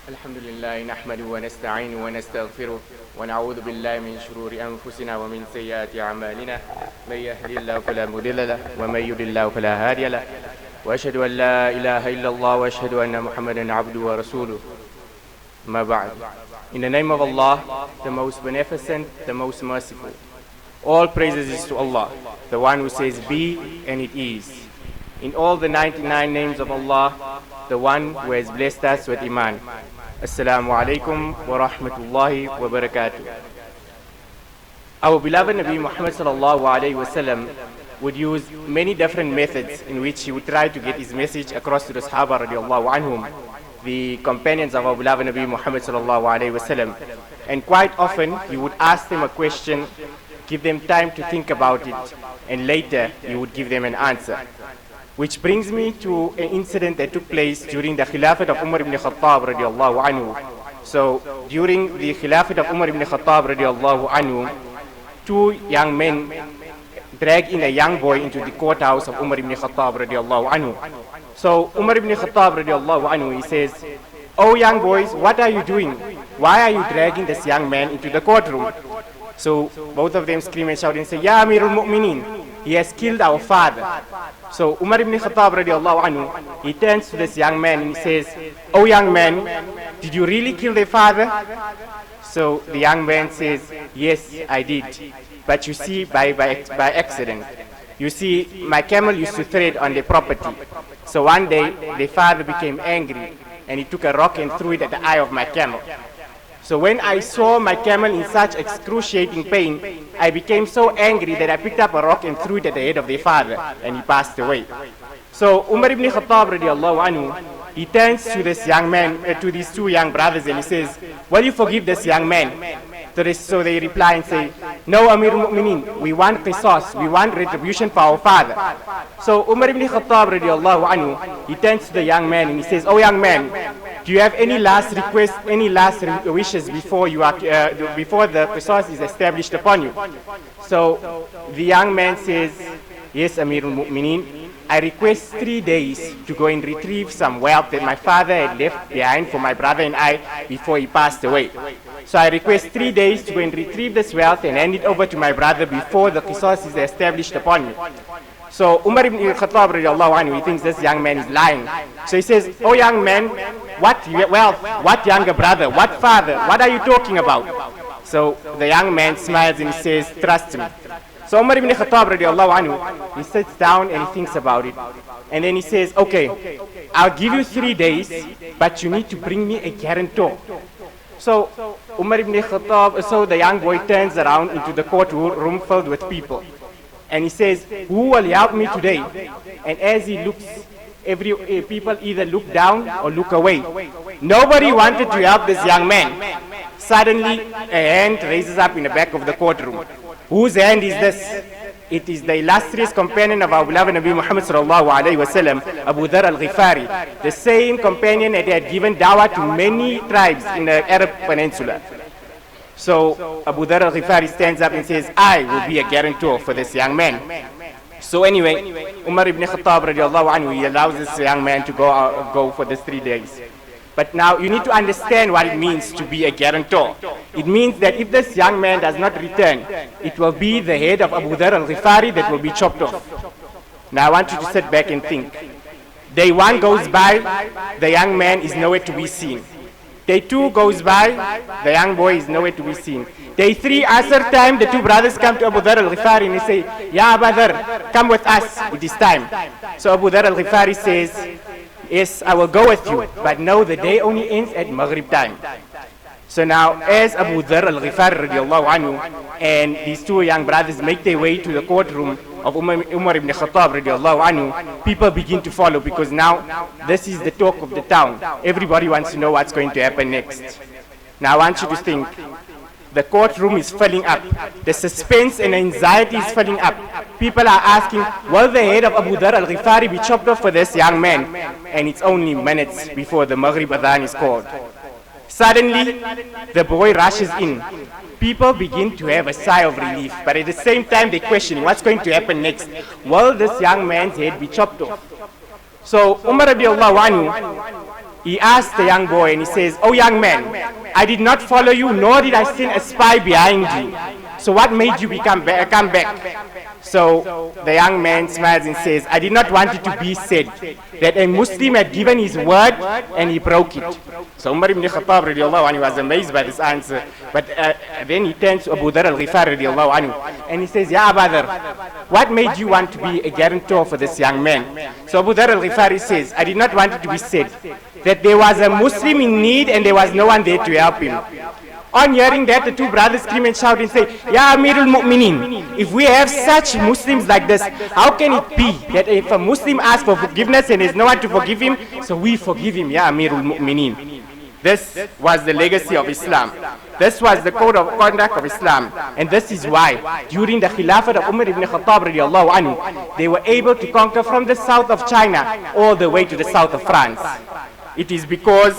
الحمد لله نحمده ونستعينه ونستغفره ونعوذ بالله من شرور أنفسنا ومن سيئات أعمالنا من يهدي الله فلا مضل له ومن يضلل الله فلا هادي له وأشهد أن لا إله إلا الله وأشهد أن محمدا عبده ورسوله ما بعد. In the name of Allah, the most beneficent, the most merciful. All praises is to Allah, the one who says be and it is. In all the 99 names of Allah, the one who has blessed us with Iman. Assalamu alaikum wa rahmatullahi wa barakatuh. Our beloved Nabi Muhammad sallallahu alayhi wa sallam would use many different methods in which he would try to get his message across to the Sahaba radiallahu anhum, the companions of our beloved Nabi Muhammad sallallahu alayhi wa sallam. And quite often he would ask them a question, give them time to think about it, and later he would give them an answer. Which brings me to an incident that took place during the Khilafat of Umar ibn Khattab radiallahu anhu. So during the Khilafat of Umar ibn Khattab radiallahu anhu, two young men dragged in a young boy into the courthouse of Umar ibn Khattab radiallahu anhu. So Umar ibn Khattab radiallahu anhu, he says, "Oh young boys, what are you doing? Why are you dragging this young man into the courtroom?" So both of them scream and shout and say, "Ya Amirul Mu'mineen, he has killed our father." So Umar ibn Khattab radiallahu anhu, he turns to this young man and he says, "Oh young man, did you really kill their father?" So the young man says, "Yes, I did. But you see, by accident. You see, my camel used to tread on their property. So one day, their father became angry and he took a rock and threw it at the eye of my camel. So when I saw my camel in such excruciating pain, I became so angry that I picked up a rock and threw it at the head of their father, and he passed away." So Umar ibn Khattab radiallahu anhu, he turns to this young man, to these two young brothers, and he says, "Will you forgive this young man?" So they reply and say, "No, Amir al-Mu'mineen, we want qisas, we want retribution for our father." So Umar ibn Khattab radiallahu anhu, he turns to the young man and he says, "Oh young man, do you have any last request, any last wishes before before the qisas is established upon you?" So the young man says, "Yes, Amir al-Mu'mineen, I request 3 days to go and retrieve some wealth that my father had left behind for my brother and I before he passed away. So I request 3 days to go and retrieve this wealth and hand it over to my brother before the qisas is established upon me." So Umar ibn Khattab radiallahu anhu, he thinks this young man is lying. So he says, "Oh young man, what wealth, what younger brother, what father, what are you talking about?" So the young man smiles and he says, "Trust me." So Umar ibn Khattab radiallahu anhu, he sits down and he thinks about it. And then he says, "Okay, I'll give you 3 days, but you need to bring me a guarantor." So Umar ibn Khattab, so the young boy turns around into the courtroom filled with people. And he says, "Who will help me today?" And as he looks, people either look down or look away. Nobody wanted to help this young man. Suddenly, a hand raises up in the back of the courtroom. Whose hand is this? It is the illustrious companion of our beloved Nabi Muhammad sallallahu alayhi wa sallam, Abu Dhar al-Ghifari, the same companion that had given dawah to many tribes in the Arab Peninsula. So Abu Dhar al-Ghifari stands up and says, "I will be a guarantor for this young man." So anyway, Umar ibn Khattab radiallahu anhu, he allows this young man to go for these 3 days. But now you need to understand what it means to be a guarantor. It means that if this young man does not return, it will be the head of Abu Dhar al-Ghifari that will be chopped off. Now I want you to sit back and think. Day 1 goes by, the young man is nowhere to be seen. Day 2 goes by, the young boy is nowhere to be seen. Day 3, Asr time, the two brothers come to Abu Dhar al-Ghifari and they say, "Ya Abu Dhar, come with us, it is time." So Abu Dhar al-Ghifari says, "Yes, I will go with you, but no, the day only ends at Maghrib time." So now, as Abu Dhar al-Ghifari radiallahu anhu and these two young brothers make their way to the courtroom of Umar ibn Khattab radiallahu anhu, people begin to follow because now this is the talk of the town. Everybody wants to know what's going to happen next. Now I want you to think. The courtroom is filling up. The suspense and anxiety is filling up. People are asking, will the head of Abu Dhar al-Ghifari be chopped off for this young man? And it's only minutes before the Maghrib Adhan is called. Suddenly, the boy rushes in. People begin to have a sigh of relief, but at the same time they question what's going to happen next. Will this young man's head be chopped off? So Umar radiallahu anhu, he asked the young boy and he says, "Oh young man, I did not follow you, nor did I send a spy behind you. So what made you come back?" So the young man smiles and says, "I did not want it to be said that a Muslim had given his word and he broke it." So Umar ibn Khattab radiallahu anhu was amazed by this answer. But then he turns to Abu Dharr al-Ghifari radiallahu anhu and he says, "Ya Abu Dharr, what made you want to be a guarantor for this young man?" So Abu Dharr al-Ghifari says, "I did not want it to be said that there was a Muslim in need and there was no one there to help him." On hearing that, the two brothers scream and shout and say, "Ya Amirul Mu'mineen, if we have such Muslims like this, how can it be that if a Muslim asks for forgiveness and there's no one to forgive him, so we forgive him, Ya Amirul Mu'mineen?" This was the legacy of Islam. This was the code of conduct of Islam. And this is why, during the Khilafat of Umar ibn Khattab radiallahu anhu, they were able to conquer from the south of China all the way to the south of France. It is because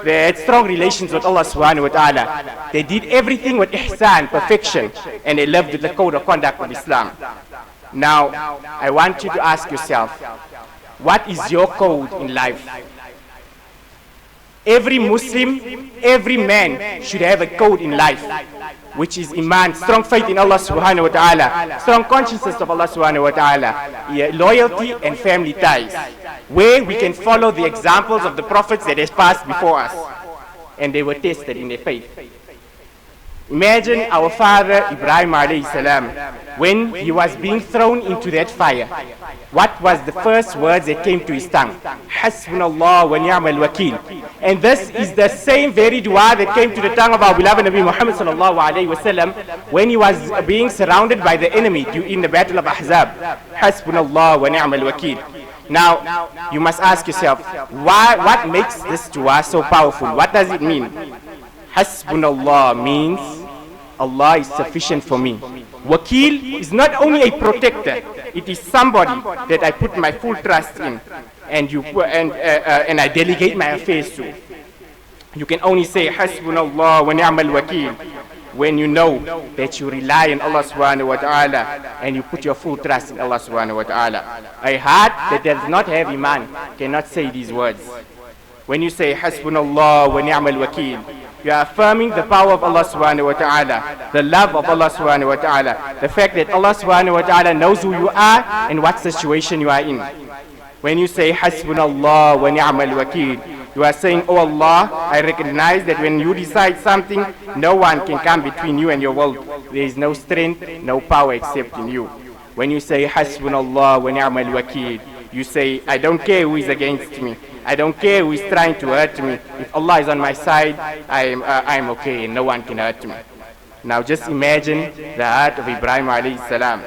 they had strong relations with Allah subhanahu wa ta'ala. They did everything with ihsan, perfection, and they lived with the code of conduct of Islam. Now, I want you to ask yourself, what is your code in life? Every Muslim, every man should have a code in life, which is iman, strong faith in Allah subhanahu wa ta'ala, strong consciousness of Allah subhanahu wa ta'ala, loyalty and family ties, where we can follow the examples of the prophets that has passed before us, and they were tested in their faith. Imagine our father Ibrahim alayhi salam, when he was being thrown into that fire. What was the first words that came to his tongue? Hasbunallah wa ni'mal wakil. And this is the same very dua that came to the tongue of our beloved Nabi Muhammad sallallahu alayhi wasallam when he was being surrounded by the enemy in the battle of Ahzab. Hasbunallah wa ni'mal wakil. Now, you must ask yourself, what makes this dua so powerful? What does it mean? Hasbunallah means Allah is sufficient for me. Wakil is not only a protector, it is somebody that I put my full trust in and I delegate my affairs to. You can only say Hasbunallah wa ni'mal wakil when you know that you rely on Allah subhanahu wa ta'ala and you put your full trust in Allah subhanahu wa ta'ala. A heart that does not have iman cannot say these words. When you say Hasbunallah wa ni'mal wakil, you are affirming the power of Allah subhanahu wa ta'ala, the love of Allah subhanahu wa ta'ala, the fact that Allah subhanahu wa ta'ala knows who you are and what situation you are in. When you say Hasbunallah wa ni'mal wakil, you are saying, "Oh Allah, I recognize that when you decide something, no one can come between you and your will. There is no strength, no power except in you." When you say Hasbunallah wa ni'mal wakil, you say, "I don't care who is against me. I don't care who is trying to hurt me. If Allah is on my side, I am okay and no one can hurt me." Now just imagine the heart of Ibrahim alayhi salam.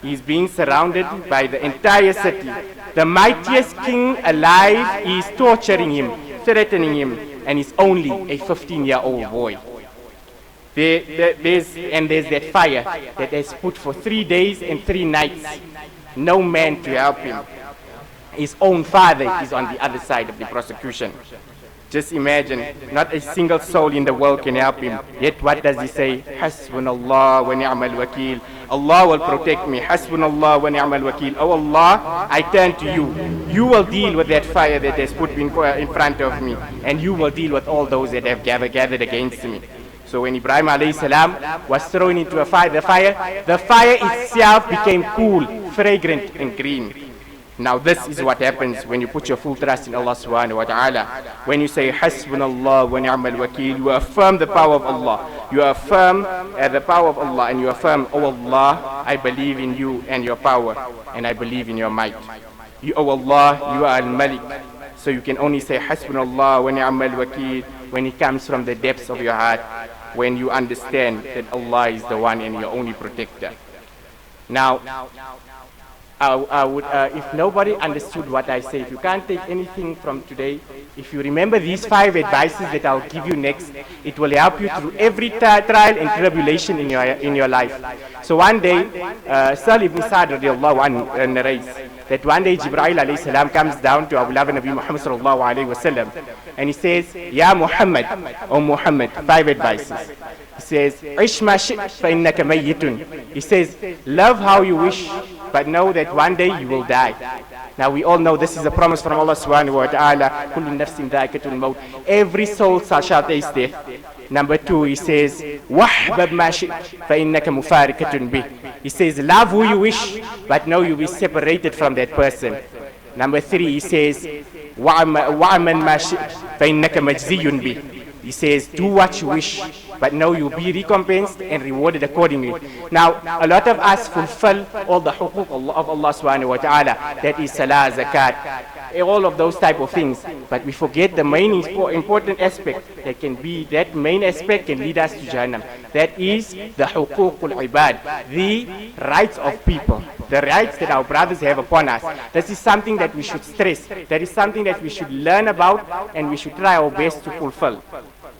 He is being surrounded by the entire city. The mightiest king alive is torturing him, threatening him, and he's only a 15-year-old boy. There's that fire that has put for 3 days and 3 nights. No man to help him. His own father is on the other side of the prosecution. Just imagine, not a single soul in the world can help him. Yet what does he say? Hasbunallah wa ni'mal wakil. Allah will protect me. Hasbunallah wa ni'mal wakil. Oh Allah, I turn to you. You will deal with that fire that has put in front of me. And you will deal with all those that have gathered against me. So when Ibrahim alayhi salam was thrown into the fire itself became cool, fragrant and green. Now this is what happens when you put your full trust in Allah subhanahu wa ta'ala. When you say Hasbunallah wa ni'mal wakil, you affirm the power of Allah. You affirm the power of Allah and you affirm, "Oh Allah, I believe in you and your power and I believe in your might. Oh Allah, you are al-Malik." So you can only say Hasbunallah wa ni'mal wakil when it comes from the depths of your heart, when you understand that Allah is the one and your only protector. Now, I would, if nobody understood what I say, if you can't take anything from today, if you remember these 5 advices that I'll give you next, it will help you through every trial and tribulation in your life. So one day, Sal ibn Sa'd radiallahu anhu narrates that one day Jibreel alayhi salam comes down to our beloved Nabi Muhammad sallallahu alayhi wasallam, and he says, "Ya Muhammad, O Muhammad," 5 advices. He says, "Ish ma shi't fa innaka mayyitun." He says, "Love how you wish, but know that one day you will die." Now we all know this is a promise from Allah subhanahu wa ta'ala. كُلُّ نَفْسٍ ذَائِقَةُ الْمَوْتِ. Every soul shall taste death. Number 2, he says, وَحْبَبْ مَا شِئْتَ فَإِنَّكَ مُفَارِقَةٌ بِهِ. He says, love who you wish, but know you'll be separated from that person. Number 3, he says, وَعَمَنْ مَا شِئْتَ فَإِنَّكَ مَجْزِيٌّ بِهِ. He says, do what you wish, but know you'll be recompensed and rewarded accordingly. Now, a lot of us fulfill all the huquq of Allah subhanahu wa ta'ala. That is salah, zakat, all of those type of things. But we forget the main important aspect that can be, that main aspect can lead us to Jahannam. That is the huquq al-ibad, the rights of people, the rights that our brothers have upon us. This is something that we should stress. That is something that we should learn about and we should try our best to fulfill.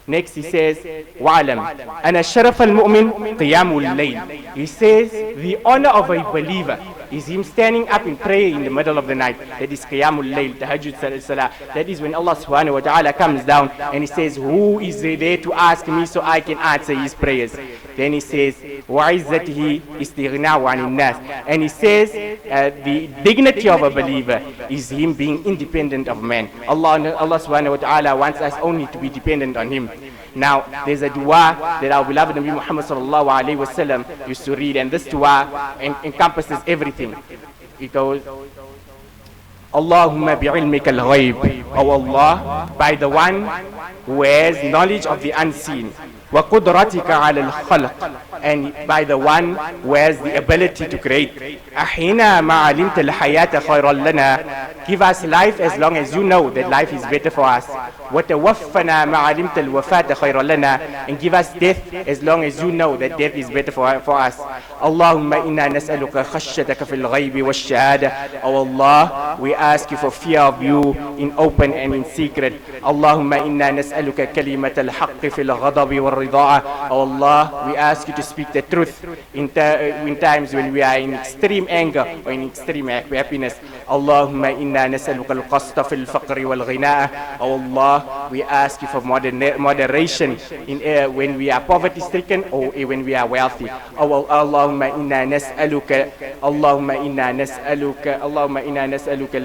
Next he says, وَعْلَمْ أَنَ الشَّرَفَ الْمُؤْمِنِ قِيَامُ اللَّيْلِ. He says, the honor of a believer is him standing up in prayer in the middle of the night. That is qiyamul layl, tahajjud salah. That is when Allah subhanahu wa ta'ala comes down and he says, who is there to ask me so I can answer his prayers? Then he says, وَعِزَّتِهِ إِسْتِغْنَاءُ عَنِ النَّاسِ. And he says, the dignity of a believer is him being independent of man. Allah subhanahu wa ta'ala wants us only to be dependent on him. Now, there's a dua that our beloved Nabi Muhammad sallallahu alayhi wa sallam used to read, and this dua encompasses everything. It goes, Allahumma bi'ilmika al-ghayb. Oh Allah, by the one who has knowledge of the unseen. Wa qudratika ala al-khalq. And by the one who has the ability to create. Ahina ma alimta al-hayata khayran lana. Give us life as long as you know that life is better for us. Wa tawaffana ma alimta al-wafata khayran lana. And give us death as long as you know that death is better for us. Allahumma inna nas'aluka khashyataka fil ghaybi wash shahada. Oh Allah, we ask you for fear of you in open and in secret. Allahumma inna nas'aluka kalimat al-haqq fil ghadabi wal rida'a. Oh Allah, we ask you to speak the truth in times when we are in extreme anger or in extreme happiness. Allahumma inna nas'aluka al-qasta fil faqri wal ghina'a. Oh Allah, we ask you for moderation in when we are poverty stricken or when we are wealthy. Oh Allahumma inna nas'aluka, Allahumma inna nas'aluka, Allahumma inna nas'aluka,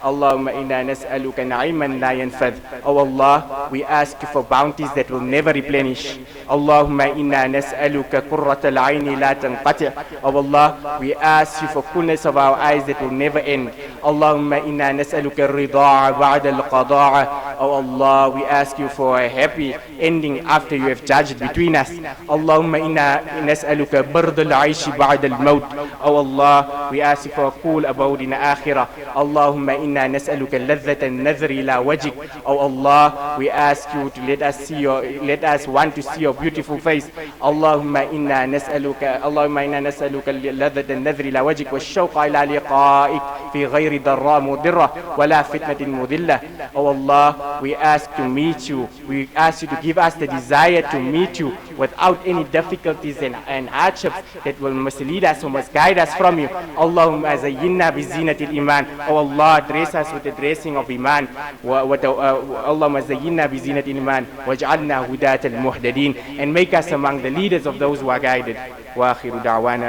Allahumma inna nas'aluka na'iman la yanfad. Oh Allah, we ask you for bounties that will never replenish. Allahumma inna nas'aluka qurrata al-'ayni la tanqati'. Oh Allah, we ask you for coolness of our eyes that will never end. Allahumma inna nas'aluka ar-rida'a ba'da al-qada'a. Oh Allah, we ask you for a happy ending after you have judged between us. Allahumma inna nas'aluka bard al-'ayshi ba'da al-maut. Oh Allah, we ask you for a cool abode in the akhirah. Allahumma inna nas'aluka ladhata an-nadhri ila wajhik. Oh Allah, we ask you to let us want to see your beautiful face. Allahumma inna nas'aluka ladhata an-nadhri ila wajhik wa ash-shawqa ila liqa'ik fi ghayri darra mudirra wa la fitnatin mudilla. Oh Allah, we ask to meet you. We ask you to give us the desire to meet you without any difficulties and hardships that will mislead us or misguide us from you. Allahumma zayyinna bi zinatil iman. Oh Allah, dress us with the dressing of iman. Allahumma zayyinna bi zinatil iman waj'alna hudatal muhtadin, and make us among the leaders of those who are guided. Wa akhiru da'wana